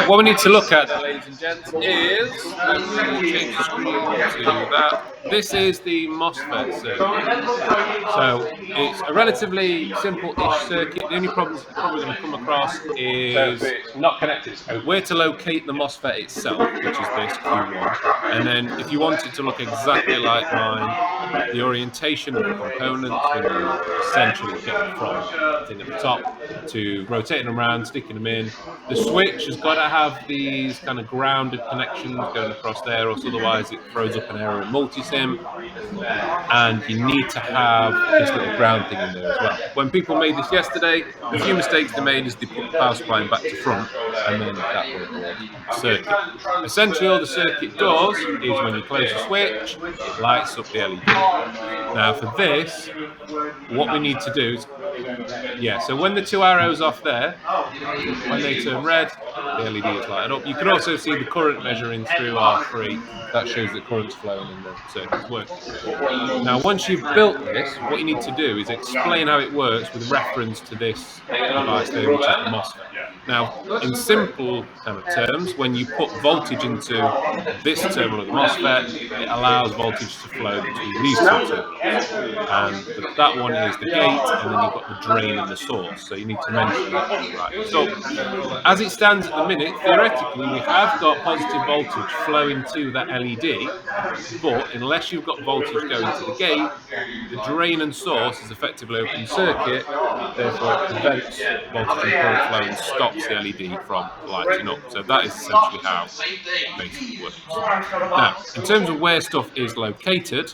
What we need to look at, then, ladies and gents, is when we change the screen to that. This is the MOSFET circuit. So it's a relatively simple-ish circuit. The only problems you're probably going to come across is not connected. where to locate the MOSFET itself, which is this Q1. And then if you want it to look exactly like mine, the orientation of the components when you essentially get them from the thing at the top to rotating them around, sticking them in. The switch has got to have these kind of grounded connections going across there, or else otherwise it throws up an error in multisim. And you need to have this little ground thing in there as well. When people made this yesterday, a few mistakes they made is they put the power supply back to front, and then that will abort the circuit. Essentially, all the circuit does is when you close the switch, it lights up the LED. Now, for this, what we need to do is, so when the two arrows off there, when they turn red, the LED is lighted up. You can also see the current measuring through R3. That shows the current's flowing and the circuit's working. Now, once you've built this, what you need to do is explain how it works with reference to this device there, which is the MOSFET. Now, in simple kind of terms, when you put voltage into this terminal of the MOSFET, it allows voltage to flow between these two terminals. And that one is the gate, and then you've got the drain and the source. So you need to mention that right. So as it stands at the minute, theoretically, we have got positive voltage flowing to that LED, but unless you've got voltage going to the gate, the drain and source is effectively open circuit, therefore it prevents voltage and current flow and stops the LED from lighting up. So that is essentially how it basically works. Now, in terms of where stuff is located,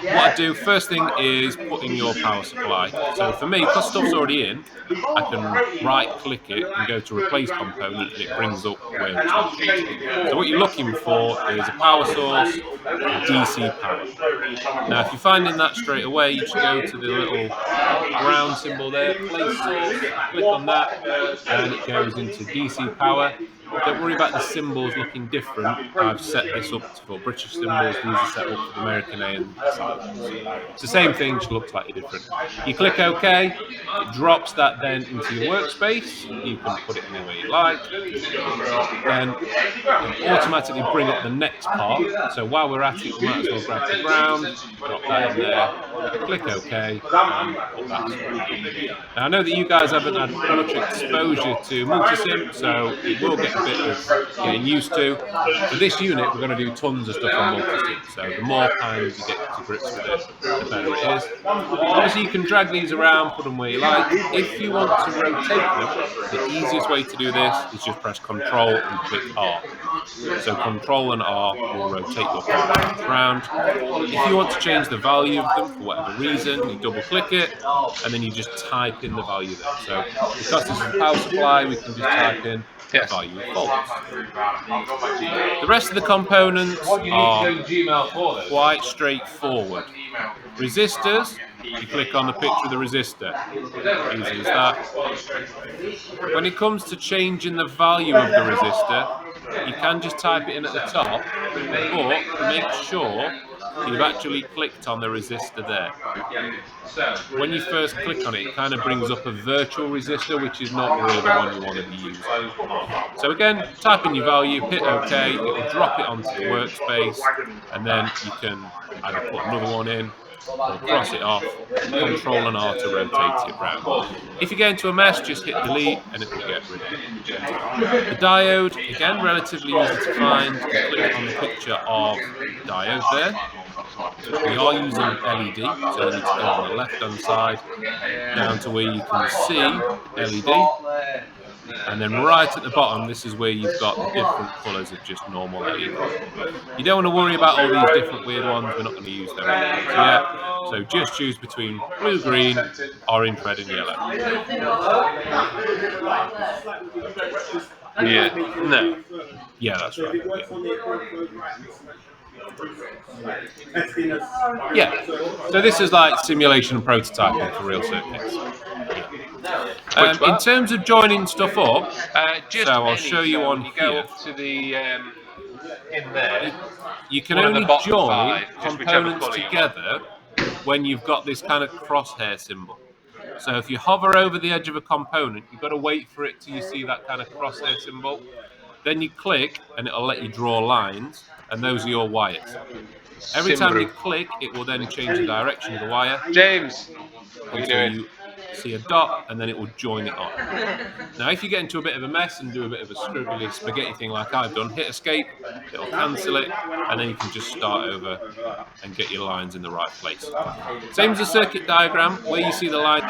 what I do first thing is put in your power supply. So for me, because stuff's already in, I can right click it and go to replace component, and it brings up where it's located. So what you're looking for is a power source, DC power. Now if you're finding that straight away, you just go to the little ground symbol there, place source, click on that, and it goes into DC power. Don't worry about the symbols looking different. I've set this up for British symbols. These are set up for the American A and it's the same thing, just looks slightly different. You click OK, it drops that then into your workspace. You can put it anywhere you like. Then it'll automatically bring up the next part. So while we're at it, we might as well grab the ground, drop that in there, click OK, and put that through. Now I know that you guys haven't had much exposure to multisim, so it will get a bit of getting used to. For this unit, we're going to do tons of stuff on multisim, so the more time you get to grips with it, the better it is. Obviously, you can drag these around, put them where you like. If you want to rotate them, the easiest way to do this is just press Control and click R. So Control and R will rotate your components around. If you want to change the value of them for whatever reason, you double click it, and then you just type in the value there. So because this is a power supply, we can just type in the value of volts. The rest of the components are quite straightforward. Resistors, you click on the picture of the resistor. Easy as that. When it comes to changing the value of the resistor, you can just type it in at the top, but make sure you've actually clicked on the resistor there. When you first click on it, it kind of brings up a virtual resistor, which is not really the one you want to be using. So again, type in your value, hit OK, it will drop it onto the workspace, and then you can either put another one in, or cross it off, Control and R to rotate it around. If you get into a mess, just hit delete and it will get rid of it. The diode, again, relatively easy to find. Click on the picture of the diode there. We are using LED, so you need to go on the left-hand side down to where you can see LED. And then right at the bottom, this is where you've got the different colours of just normal LED. You don't want to worry about all these different weird ones, we're not going to use them yet. So just choose between blue, green, orange, red and yellow. Yeah. No. Yeah, that's right. Yeah. So this is like simulation and prototyping for real circuits. In terms of joining stuff up, so I'll show you on here. Go up to the in there. You can only join components together when you've got this kind of crosshair symbol. So if you hover over the edge of a component, you've got to wait for it till you see that kind of crosshair symbol. Then you click, and it'll let you draw lines, and those are your wires. Every time you Simbru. click, it will then change the direction of the wire James, what are you until doing? you see a dot, and then it will join it on. Now, if you get into a bit of a mess and do a bit of a scribbly spaghetti thing like I've done, hit escape, it'll cancel it, and then you can just start over and get your lines in the right place. Same as a circuit diagram, where you see the lines